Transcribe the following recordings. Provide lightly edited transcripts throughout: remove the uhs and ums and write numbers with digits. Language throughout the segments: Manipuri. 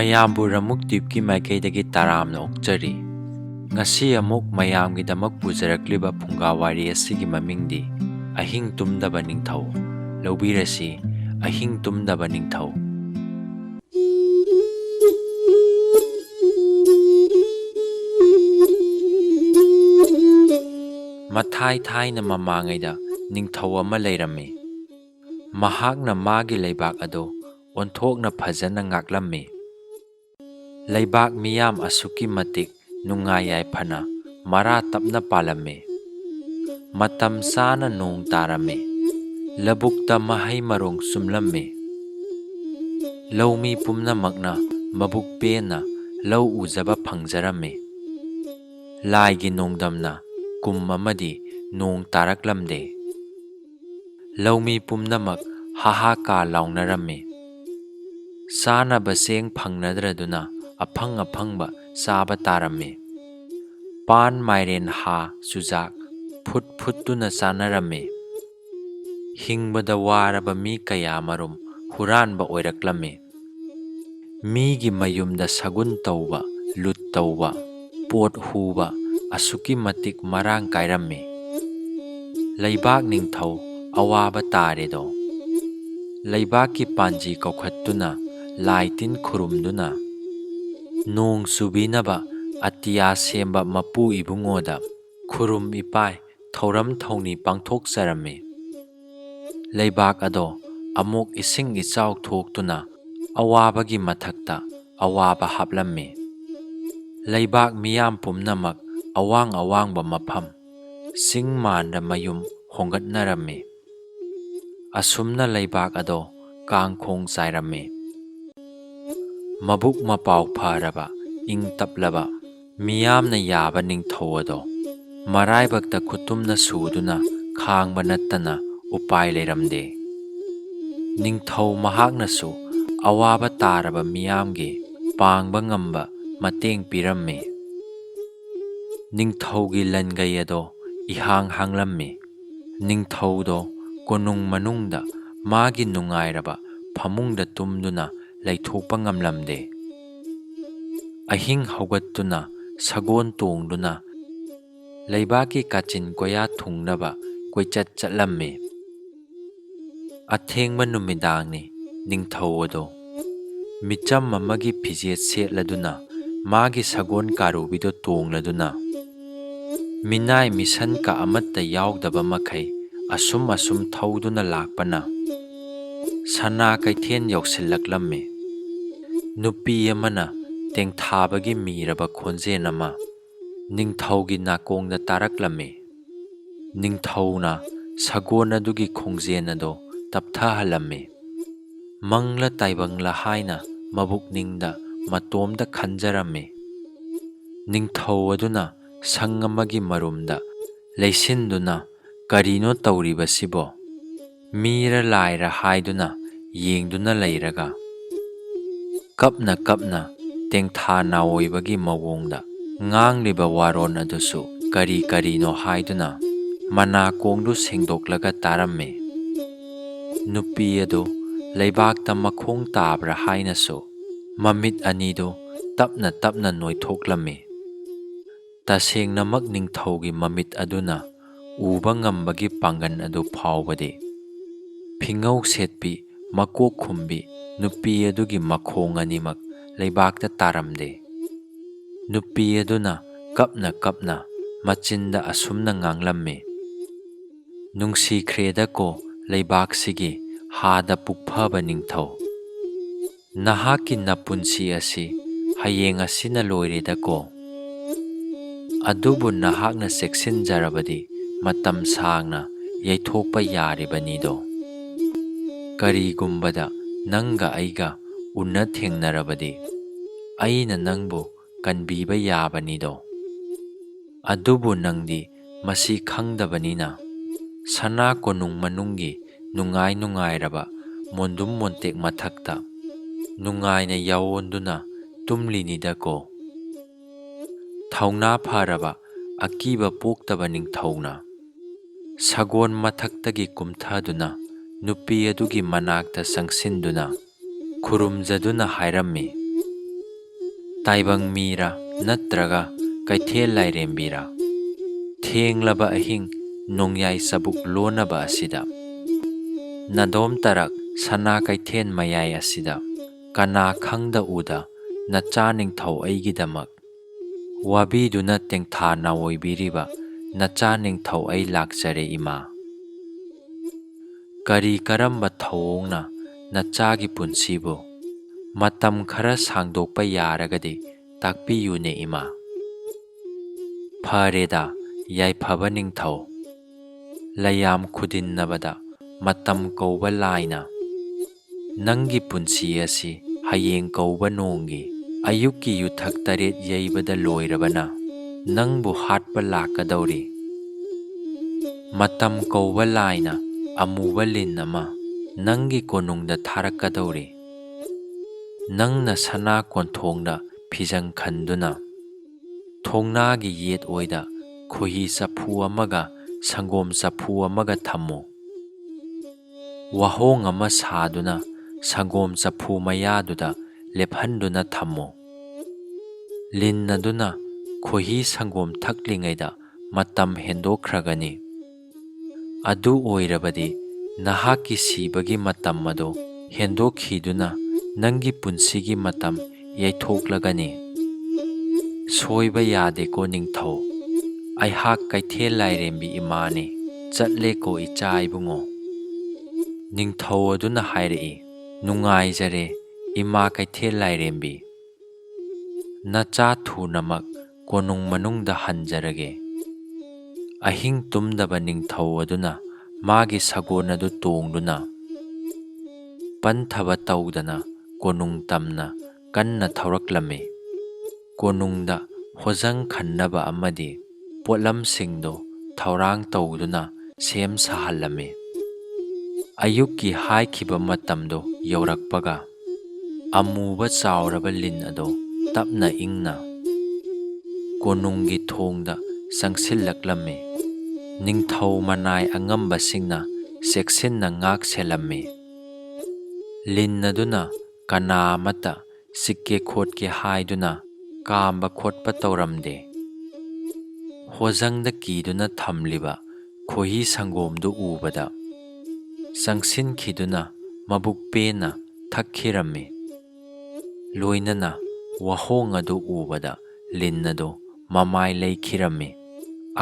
ꯃꯌꯥꯝꯕꯨ ꯔꯃꯨꯛ ꯗ꯭ꯋꯤꯞꯀꯤ ꯃꯥꯏꯀꯩꯗꯒꯤ ꯇꯔꯥꯝꯅ ꯑꯣꯛꯆꯔꯤ꯫ ꯉꯁꯤ ꯑꯃꯨꯛ ꯃꯌꯥꯝꯒꯤꯗꯃꯛ ꯄꯨꯖꯔꯛꯂꯤꯕ ꯐꯨꯡꯒꯥ ꯋꯥꯔꯤ ꯑꯁꯤꯒꯤ ꯃꯃꯤꯡꯗꯤ ꯑꯍꯤꯡ ꯇꯨꯝꯗꯕ ꯅꯤꯡꯊꯧ꯫ ꯂꯧꯕꯤꯔꯁꯤ ꯑꯍꯤꯡ ꯇꯨꯝꯗꯕ ꯅꯤꯡꯊꯧ꯫ ꯃꯊꯥꯏ ꯊꯥꯏꯅ ꯃꯃꯥꯡꯉꯩꯗ ꯅꯤꯡꯊꯧ ꯑꯃ ꯂꯩꯔꯝꯃꯤ꯫ ꯃꯍꯥꯛꯅ ꯃꯥꯒꯤ ꯂꯩꯕꯥꯛ ꯑꯗꯨ ꯑꯣꯟꯊꯣꯛꯅ ꯐꯖꯅ ꯉꯥꯛꯂꯝꯃꯤ꯫ ꯂꯩꯕꯥꯛ ꯃꯤꯌꯥꯝ ꯑꯁꯨꯛꯀꯤ ꯃꯇꯤꯛ ꯅꯨꯡꯉꯥꯏ ꯌꯥꯏꯐꯅ ꯃꯔꯥ ꯇꯞꯅ ꯄꯥꯜꯂꯝꯃꯤ꯫ ꯃꯇꯝ ꯆꯥꯅ ꯅꯣꯡ ꯇꯥꯔꯝꯃꯤ꯫ ꯂꯧꯕꯨꯛꯇ ꯃꯍꯩ ꯃꯔꯣꯡ ꯆꯨꯝꯂꯝꯃꯤ꯫ ꯂꯧꯃꯤ ꯄꯨꯝꯅꯃꯛꯅ ꯃꯕꯨꯛ ꯄꯦꯟꯅ ꯂꯧ ꯎꯖꯕ ꯐꯪꯖꯔꯝꯃꯤ꯫ ꯂꯥꯏꯒꯤ ꯅꯣꯡꯗꯝꯅ ꯀꯨꯝ ꯑꯃꯗꯤ ꯅꯣꯡ ꯇꯥꯔꯛꯂꯝꯗꯦ꯫ ꯂꯧꯃꯤ ꯄꯨꯝꯅꯃꯛ ꯍꯥꯍꯥꯀꯥ ꯂꯥꯎꯅꯔꯝꯃꯤ꯫ ꯆꯥꯅꯕ ꯆꯦꯡ ꯐꯪꯅꯗ꯭ꯔꯗꯨꯅ ꯑꯐꯪ ꯑꯐꯪꯕ ꯆꯥꯕ ꯇꯥꯔꯝꯃꯤ꯫ ꯄꯥꯟ ꯃꯥꯏꯔꯦꯟ ꯍꯥ ꯆꯨꯖꯥꯛ ꯐꯨꯠ ꯐꯨꯠꯇꯨꯅ ꯆꯥꯅꯔꯝꯃꯤ꯫ ꯍꯤꯡꯕꯗ ꯋꯥꯔꯕ ꯃꯤ ꯀꯌꯥꯃꯔꯨꯝ ꯍꯨꯔꯥꯟꯕ ꯑꯣꯏꯔꯛꯂꯝꯃꯤ꯫ ꯃꯤꯒꯤ ꯃꯌꯨꯝꯗ ꯁꯒꯨꯟ ꯇꯧꯕ, ꯂꯨꯠ ꯇꯧꯕ, ꯄꯣꯠ ꯍꯨꯕ ꯑꯁꯨꯛꯀꯤ ꯃꯇꯤꯛ ꯃꯔꯥꯡ ꯀꯥꯏꯔꯝꯃꯤ꯫ ꯂꯩꯕꯥꯛ ꯅꯤꯡꯊꯧ ꯑꯋꯥꯕ ꯇꯥꯔꯦꯗꯣ꯫ ꯂꯩꯕꯥꯛꯀꯤ ꯄꯥꯟꯖꯤ ꯀꯧꯈꯠꯇꯨꯅ ꯂꯥꯏ ꯇꯤꯟ ꯈꯨꯔꯨꯝꯗꯨꯅ ꯅꯣꯡ ꯆꯨꯕꯤꯅꯕ ꯑꯇꯤꯌꯥ ꯁꯦꯝꯕ ꯃꯄꯨ ꯏꯕꯨꯡꯉꯣꯗ ꯈꯨꯔꯨꯝ ꯏꯄꯥꯏ ꯊꯧꯔꯝ ꯊꯧꯅꯤ ꯄꯥꯡꯊꯣꯛꯆꯔꯝꯃꯤ꯫ ꯂꯩꯕꯥꯛ ꯑꯗꯣ ꯑꯃꯨꯛ ꯏꯁꯤꯡ ꯏꯆꯥꯎ ꯊꯣꯛꯇꯨꯅ ꯑꯋꯥꯕꯒꯤ ꯃꯊꯛꯇ ꯑꯋꯥꯕ ꯍꯥꯞꯂꯝꯃꯤ꯫ ꯂꯩꯕꯥꯛ ꯃꯤꯌꯥꯝ ꯄꯨꯝꯅꯃꯛ ꯑꯋꯥꯡ ꯑꯋꯥꯡꯕ ꯃꯐꯝ, ꯆꯤꯡ ꯃꯥꯟꯗ ꯃꯌꯨꯝ ꯍꯣꯡꯒꯠꯅꯔꯝꯃꯤ꯫ ꯑꯁꯨꯝꯅ ꯂꯩꯕꯥꯛ ꯑꯗꯣ ꯀꯥꯡꯈꯣꯡ ꯆꯥꯏꯔꯝꯃꯤ꯫ ꯃꯕꯨꯛ ꯃꯄꯥꯎ ꯐꯔꯕ ꯏꯪ ꯇꯞꯂꯕ ꯃꯤꯌꯥꯝꯅ ꯌꯥꯕ ꯅꯤꯡꯊꯧ ꯑꯗꯣ ꯃꯔꯥꯏꯕꯛꯇ ꯈꯨꯠꯇꯨꯝꯅ ꯁꯨꯗꯨꯅ ꯈꯥꯡꯕ ꯅꯠꯇꯅ ꯎꯄꯥꯏ ꯂꯩꯔꯝꯗꯦ꯫ ꯅꯤꯡꯊꯧ ꯃꯍꯥꯛꯅꯁꯨ ꯑꯋꯥꯕ ꯇꯥꯔꯕ ꯃꯤꯌꯥꯝꯒꯤ ꯄꯥꯡꯕ ꯉꯝꯕ ꯃꯇꯦꯡ ꯄꯤꯔꯝꯃꯤ꯫ ꯅꯤꯡꯊꯧꯒꯤ ꯂꯟꯒꯩ ꯑꯗꯣ ꯏꯍꯥꯡ ꯍꯥꯡꯂꯝꯃꯤ꯫ ꯅꯤꯡꯊꯧꯗꯣ ꯀꯣꯅꯨꯡ ꯃꯅꯨꯡꯗ ꯃꯥꯒꯤ ꯅꯨꯡꯉꯥꯏꯔꯕ ꯐꯃꯨꯡꯗ ꯇꯨꯝꯗꯨꯅ ꯂꯩꯊꯣꯛꯄ ꯉꯝꯂꯝꯗꯦ꯫ ꯑꯍꯤꯡ ꯍꯧꯒꯠꯇꯨꯅ ꯁꯒꯣꯜ ꯇꯣꯡꯗꯨꯅ ꯂꯩꯕꯥꯛꯀꯤ ꯀꯥꯆꯤꯟ ꯀꯣꯌꯥ ꯊꯨꯡꯅꯕ ꯀꯣꯏꯆꯠ ꯆꯠꯂꯝꯃꯤ꯫ ꯑꯊꯦꯡꯕ ꯅꯨꯃꯤꯗꯥꯡꯅꯤ ꯅꯤꯡꯊꯧ ꯑꯗꯣ ꯃꯤꯆꯝ ꯑꯃꯒꯤ ꯐꯤꯖꯦꯠ ꯁꯦꯠꯂꯗꯨꯅ ꯃꯥꯒꯤ ꯁꯒꯣꯜ ꯀꯥꯔꯨꯕꯤꯗꯣ ꯇꯣꯡꯂꯗꯨꯅ ꯃꯤꯅꯥꯏ ꯃꯤꯁꯟꯀ ꯑꯃꯠꯇ ꯌꯥꯎꯗꯕ ꯃꯈꯩ ꯑꯁꯨꯝ ꯊꯧꯗꯨꯅ ꯂꯥꯛꯄꯅ ꯁꯅꯥ ꯀꯩꯊꯦꯜ ꯌꯧꯁꯤꯜꯂꯛꯂꯝꯃꯤ꯫ ꯅꯨꯄꯤ ꯑꯃꯅ ꯇꯦꯡꯊꯥꯕꯒꯤ ꯃꯤꯔꯕ ꯈꯣꯟꯖꯦꯜ ꯑꯃ ꯅꯤꯡꯊꯧꯒꯤ ꯅꯥꯀꯣꯡꯗ ꯇꯥꯔꯛꯂꯝꯃꯤ꯫ ꯅꯤꯡꯊꯧꯅ ꯁꯒꯣꯜ ꯑꯗꯨꯒꯤ ꯈꯣꯡꯖꯦꯜ ꯑꯗꯣ ꯇꯞꯊꯍꯜꯂꯝꯃꯤ꯫ ꯃꯪꯂ ꯇꯥꯏꯕꯪꯂ ꯍꯥꯏꯅ ꯃꯕꯨꯛꯅꯤꯡꯗ ꯃꯇꯣꯝꯇ ꯈꯟꯖꯔꯝꯃꯤ꯫ ꯅꯤꯡꯊꯧ ꯑꯗꯨꯅ ꯁꯪ ꯑꯃꯒꯤ ꯃꯔꯨꯝꯗ ꯂꯩꯁꯤꯟꯗꯨꯅ ꯀꯔꯤꯅꯣ ꯇꯧꯔꯤꯕꯁꯤꯕꯣ, ꯃꯤꯔ ꯂꯥꯏꯔ ꯍꯥꯏꯗꯨꯅ ꯌꯦꯡꯗꯨꯅ ꯂꯩꯔꯒ ꯀꯞꯅ ꯀꯞꯅ ꯇꯦꯡꯊꯥ ꯅꯥꯑꯣꯏꯕꯒꯤ ꯃꯑꯣꯡꯗ ꯉꯥꯡꯂꯤꯕ ꯋꯥꯔꯣꯜ ꯑꯗꯨꯁꯨ ꯀꯔꯤ ꯀꯔꯤꯅꯣ ꯍꯥꯏꯗꯨꯅ ꯃꯅꯥꯀꯣꯡꯗꯨ ꯁꯦꯡꯗꯣꯛꯂꯒ ꯇꯥꯔꯝꯃꯤ꯫ ꯅꯨꯄꯤ ꯑꯗꯨ ꯂꯩꯕꯥꯛꯇ ꯃꯈꯣꯡ ꯇꯥꯕ꯭ꯔꯥ ꯍꯥꯏꯅꯁꯨ ꯃꯃꯤꯠ ꯑꯅꯤꯗꯨ ꯇꯞꯅ ꯇꯞꯅ ꯅꯣꯏꯊꯣꯛꯂꯝꯃꯤ꯫ ꯇꯁꯦꯡꯅꯃꯛ ꯅꯤꯡꯊꯧꯒꯤ ꯃꯃꯤꯠ ꯑꯗꯨꯅ ꯎꯕ ꯉꯝꯕꯒꯤ ꯄꯥꯡꯒꯜ ꯑꯗꯨ ꯐꯥꯎꯕꯗꯤ ꯐꯤꯉꯧ ꯁꯦꯠꯄꯤ ꯃꯀꯣꯛ ꯈꯨꯝꯕꯤ ꯅꯨꯄꯤ ꯑꯗꯨꯒꯤ ꯃꯈꯣꯡ ꯑꯅꯤꯃꯛ ꯂꯩꯕꯥꯛꯇ ꯇꯥꯔꯝꯗꯦ꯫ ꯅꯨꯄꯤ ꯑꯗꯨꯅ ꯀꯞꯅ ꯀꯞꯅ ꯃꯆꯤꯟꯗ ꯑꯁꯨꯝꯅ ꯉꯥꯡꯂꯝꯃꯤ, "ꯅꯨꯡꯁꯤꯈ꯭ꯔꯦꯗꯀꯣ ꯂꯩꯕꯥꯛꯁꯤꯒꯤ ꯍꯥꯗ ꯄꯨꯛꯐꯕ ꯅꯤꯡꯊꯧ, ꯅꯍꯥꯛꯀꯤ ꯅꯄꯨꯟꯁꯤ ꯑꯁꯤ ꯍꯌꯦꯡ ꯑꯁꯤꯅ ꯂꯣꯏꯔꯦꯗꯀꯣ꯫ ꯑꯗꯨꯕꯨ ꯅꯍꯥꯛꯅ ꯆꯦꯛꯁꯤꯟꯖꯔꯕꯗꯤ ꯃꯇꯝ ꯁꯥꯡꯅ ꯌꯩꯊꯣꯛꯄ ꯌꯥꯔꯤꯕꯅꯤꯗꯣ꯫ ꯀꯔꯤꯒꯨꯝꯕꯗ ꯅꯪꯒ ꯑꯩꯒ ꯎꯟꯅ ꯊꯦꯡꯅꯔꯕꯗꯤ ꯑꯩꯅ ꯅꯪꯕꯨ ꯀꯟꯕꯤꯕ ꯌꯥꯕꯅꯤꯗꯣ꯫ ꯑꯗꯨꯕꯨ ꯅꯪꯗꯤ ꯃꯁꯤ ꯈꯪꯗꯕꯅꯤꯅ ꯁꯅꯥ ꯀꯣꯅꯨꯡ ꯃꯅꯨꯡꯒꯤ ꯅꯨꯡꯉꯥꯏ ꯅꯨꯡꯉꯥꯏꯔꯕ ꯃꯣꯟꯗꯨꯝ ꯃꯣꯟꯇꯦꯛ ꯃꯊꯛꯇ ꯅꯨꯡꯉꯥꯏꯅ ꯌꯥꯑꯣꯟꯗꯨꯅ ꯇꯨꯝꯂꯤꯅꯤꯗꯀꯣ"꯫ ꯊꯧꯅꯥ ꯐꯔꯕ ꯑꯀꯤꯕ ꯄꯣꯛꯇꯕ ꯅꯤꯡꯊꯧꯅ ꯁꯒꯣꯜ ꯃꯊꯛꯇꯒꯤ ꯀꯨꯝꯊꯗꯨꯅ ꯅꯨꯄꯤ ꯑꯗꯨꯒꯤ ꯃꯅꯥꯛꯇ ꯆꯪꯁꯤꯟꯗꯨꯅ ꯈꯨꯔꯨꯝꯖꯗꯨꯅ ꯍꯥꯏꯔꯝꯃꯤ, ꯇꯥꯏꯕꯪ ꯃꯤꯔꯥ ꯅꯠꯇ꯭ꯔꯒ ꯀꯩꯊꯦꯜ ꯂꯥꯏꯔꯦꯝꯕꯤꯔꯥ? ꯊꯦꯡꯂꯕ ꯑꯍꯤꯡ ꯅꯣꯡꯌꯥꯏ ꯆꯕꯨꯛ ꯂꯣꯟꯅꯕ ꯑꯁꯤꯗ, ꯅꯗꯣꯝ ꯇꯔꯛ ꯁꯅꯥ ꯀꯩꯊꯦꯜ ꯃꯌꯥꯏ ꯑꯁꯤꯗ, ꯀꯅꯥ ꯈꯪꯗ ꯎꯗ ꯅꯆꯥ ꯅꯤꯡꯊꯧ ꯑꯩꯒꯤꯗꯃꯛ ꯋꯥꯕꯤꯗꯨꯅ ꯇꯦꯡꯊꯥ ꯅꯥꯑꯣꯏꯕꯤꯔꯤꯕ ꯅꯆꯥ ꯅꯤꯡꯊꯧ ꯑꯩ ꯂꯥꯛꯆꯔꯦ ꯏꯃꯥ꯫ ꯀꯔꯤ ꯀꯔꯝꯕ ꯊꯧꯑꯣꯡꯅ ꯅꯆꯥꯒꯤ ꯄꯨꯟꯁꯤꯕꯨ ꯃꯇꯝ ꯈꯔ ꯁꯥꯡꯗꯣꯛꯄ ꯌꯥꯔꯒꯗꯤ ꯇꯥꯛꯄꯤꯌꯨꯅꯦ ꯏꯃꯥ꯫ ꯐꯔꯦꯗꯥ ꯌꯥꯏꯐꯕ ꯅꯤꯡꯊꯧ, ꯂꯩꯌꯥꯝ ꯈꯨꯗꯤꯟꯅꯕꯗ ꯃꯇꯝ ꯀꯧꯕ ꯂꯥꯏꯅ, ꯅꯪꯒꯤ ꯄꯨꯟꯁꯤ ꯑꯁꯤ ꯍꯌꯦꯡ ꯀꯧꯕ ꯅꯣꯡꯒꯤ ꯑꯌꯨꯛꯀꯤ ꯌꯨꯊꯛ 8 ꯌꯩꯕꯗ ꯂꯣꯏꯔꯕꯅ ꯅꯪꯕꯨ ꯍꯥꯠꯄ ꯂꯥꯛꯀꯗꯧꯔꯤ꯫ ꯃꯇꯝ ꯀꯧꯕ ꯂꯥꯏꯅ ꯑꯃꯨꯕ ꯂꯤꯟ ꯑꯃ ꯅꯪꯒꯤ ꯀꯣꯅꯨꯡꯗ ꯊꯥꯔꯛꯀꯗꯧꯔꯤ꯫ ꯅꯪꯅ ꯁꯅꯥ ꯀꯣꯟꯊꯣꯡꯗ ꯐꯤꯖꯪ ꯈꯟꯗꯨꯅ ꯊꯣꯡꯅꯥꯒꯤ ꯌꯦꯠ ꯑꯣꯏꯗ ꯈꯨꯍꯤ ꯆꯐꯨ ꯑꯃꯒ ꯁꯪꯒꯣꯝ ꯆꯐꯨ ꯑꯃꯒ ꯊꯝꯃꯨ꯫ ꯋꯥꯍꯣꯡ ꯑꯃ ꯁꯥꯗꯨꯅ ꯁꯪꯒꯣꯝ ꯆꯐꯨ ꯃꯌꯥꯗꯨꯗ ꯂꯦꯞꯍꯟꯗꯨꯅ ꯊꯝꯃꯨ꯫ ꯂꯤꯟ ꯑꯗꯨꯅ ꯈꯨꯍꯤ ꯁꯪꯒꯣꯝ ꯊꯛꯂꯤꯉꯩꯗ ꯃꯇꯝ ꯍꯦꯟꯗꯣꯛꯈ꯭ꯔꯒꯅꯤ꯫ ꯑꯗꯨ ꯑꯣꯏꯔꯕꯗꯤ ꯅꯍꯥꯛꯀꯤ ꯁꯤꯕꯒꯤ ꯃꯇꯝ ꯑꯗꯨ ꯍꯦꯟꯗꯣꯛꯈꯤꯗꯨꯅ ꯅꯪꯒꯤ ꯄꯨꯟꯁꯤꯒꯤ ꯃꯇꯝ ꯌꯩꯊꯣꯛꯂꯒꯅꯤ꯫ ꯁꯣꯏꯕ ꯌꯥꯗꯦꯀꯣ ꯅꯤꯡꯊꯧ, ꯑꯩꯍꯥꯛ ꯀꯩꯊꯦꯜ ꯂꯥꯏꯔꯦꯝꯕꯤ ꯏꯃꯥꯅꯤ, ꯆꯠꯂꯦꯀꯣ ꯏꯆꯥ ꯏꯕꯨꯡꯉꯣ꯫ ꯅꯤꯡꯊꯧ ꯑꯗꯨꯅ ꯍꯥꯏꯔꯛꯏ, ꯅꯨꯡꯉꯥꯏꯖꯔꯦ ꯏꯃꯥ ꯀꯩꯊꯦꯜ ꯂꯥꯏꯔꯦꯝꯕꯤ, ꯅꯆꯥ ꯊꯨꯅꯃꯛ ꯀꯣꯅꯨꯡ ꯃꯅꯨꯡꯗ ꯍꯟꯖꯔꯒꯦ꯫ ꯑꯍꯤꯡ ꯇꯨꯝꯗꯕ ꯅꯤꯡꯊꯧ ꯑꯗꯨꯅ ꯃꯥꯒꯤ ꯁꯒꯣꯜ ꯑꯗꯨ ꯇꯣꯡꯗꯨꯅ ꯄꯟꯊꯕ ꯇꯧꯗꯅ ꯀꯣꯅꯨꯡ ꯇꯝꯅ ꯀꯟꯅ ꯊꯧꯔꯛꯂꯝꯃꯤ꯫ ꯀꯣꯅꯨꯡꯗ ꯍꯣꯖꯪ ꯈꯟꯅꯕ ꯑꯃꯗꯤ ꯄꯣꯠꯂꯝꯁꯤꯡꯗꯨ ꯊꯧꯔꯥꯡ ꯇꯧꯗꯨꯅ ꯁꯦꯝ ꯁꯥꯍꯜꯂꯝꯃꯤ꯫ ꯑꯌꯨꯛꯀꯤ ꯍꯥꯏꯈꯤꯕ ꯃꯇꯝꯗꯨ ꯌꯧꯔꯛꯄꯒ ꯑꯃꯨꯕ ꯆꯥꯎꯔꯕ ꯂꯤꯟ ꯑꯗꯨ ꯇꯞꯅ ꯏꯪꯅ ꯀꯣꯅꯨꯡꯒꯤ ꯊꯣꯡꯗ ꯆꯪꯁꯤꯜꯂꯛꯂꯝꯃꯤ꯫ ꯅꯤꯡꯊꯧ ꯃꯅꯥꯏ ꯑꯉꯝꯕꯁꯤꯡꯅ ꯆꯦꯛꯁꯤꯟꯅ ꯉꯥꯛ ꯁꯦꯜꯂꯝꯃꯤ꯫ ꯂꯤꯟ ꯑꯗꯨꯅ ꯀꯅꯥ ꯑꯃꯠꯇ ꯆꯤꯛꯀꯦ ꯈꯣꯠꯀꯦ ꯍꯥꯏꯗꯨꯅ ꯀꯥꯝꯕ ꯈꯣꯠꯄ ꯇꯧꯔꯝꯗꯦ꯫ ꯍꯣꯖꯪꯗ ꯀꯤꯗꯨꯅ ꯊꯝꯂꯤꯕ ꯈꯣꯍꯤ ꯁꯪꯒꯣꯝꯗꯨ ꯎꯕꯗ ꯆꯪꯁꯤꯟꯈꯤꯗꯨꯅ ꯃꯕꯨꯛ ꯄꯦꯟꯅ ꯊꯛꯈꯤꯔꯝꯃꯤ꯫ ꯂꯣꯏꯅꯅ ꯋꯥꯍꯣꯡ ꯑꯗꯨ ꯎꯕꯗ ꯂꯤꯟ ꯑꯗꯨ ꯃꯃꯥꯏ ꯂꯩꯈꯤꯔꯝꯃꯤ꯫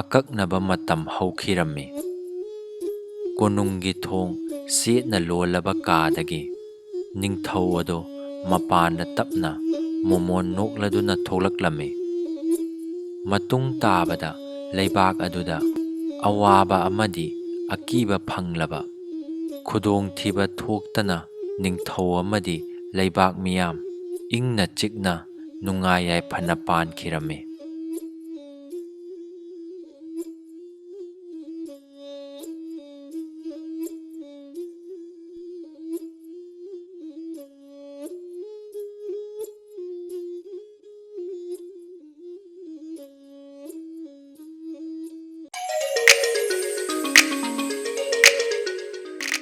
ꯑꯀꯛꯅꯕ ꯃꯇꯝ ꯍꯧꯈꯤꯔꯝꯃꯤ꯫ ꯀꯣꯅꯨꯡꯒꯤ ꯊꯣꯡ ꯆꯦꯠꯅ ꯂꯣꯜꯂꯕ ꯀꯥꯗꯒꯤ ꯅꯤꯡꯊꯧ ꯑꯗꯨ ꯃꯄꯥꯟꯗ ꯇꯞꯅ ꯃꯣꯃꯣꯟ ꯅꯣꯛꯂꯗꯨꯅ ꯊꯣꯛꯂꯛꯂꯝꯃꯤ꯫ ꯃꯇꯨꯡ ꯇꯥꯕꯗ ꯂꯩꯕꯥꯛ ꯑꯗꯨꯗ ꯑꯋꯥꯕ ꯑꯃꯗꯤ ꯑꯀꯤꯕ ꯐꯪꯂꯕ ꯈꯨꯗꯣꯡꯊꯤꯕ ꯊꯣꯛꯇꯅ ꯅꯤꯡꯊꯧ ꯑꯃꯗꯤ ꯂꯩꯕꯥꯛ ꯃꯤꯌꯥꯝ ꯏꯪꯅ ꯆꯤꯛꯅ ꯅꯨꯡꯉꯥꯏ ꯌꯥꯏꯐꯅ ꯄꯥꯟꯈꯤꯔꯝꯃꯤ꯫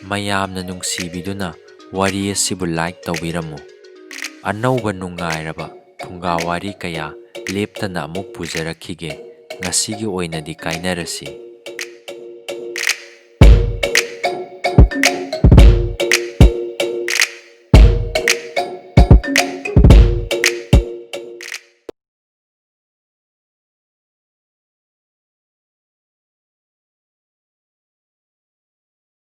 ꯃꯌꯥꯝꯅ ꯅꯨꯡꯁꯤꯕꯤꯗꯨꯅ ꯋꯥꯔꯤ ꯑꯁꯤꯕꯨ ꯂꯥꯏꯛ ꯇꯧꯕꯤꯔꯝꯃꯨ꯫ ꯑꯅꯧꯕ ꯅꯨꯡꯉꯥꯏꯔꯕ ꯐꯨꯡꯒꯥ ꯋꯥꯔꯤ ꯀꯌꯥ ꯂꯦꯞꯇꯅ ꯑꯃꯨꯛ ꯄꯨꯖꯔꯛꯈꯤꯒꯦ꯫ ꯉꯁꯤꯒꯤ ꯑꯣꯏꯅꯗꯤ ꯀꯥꯏꯅꯔꯁꯤ꯫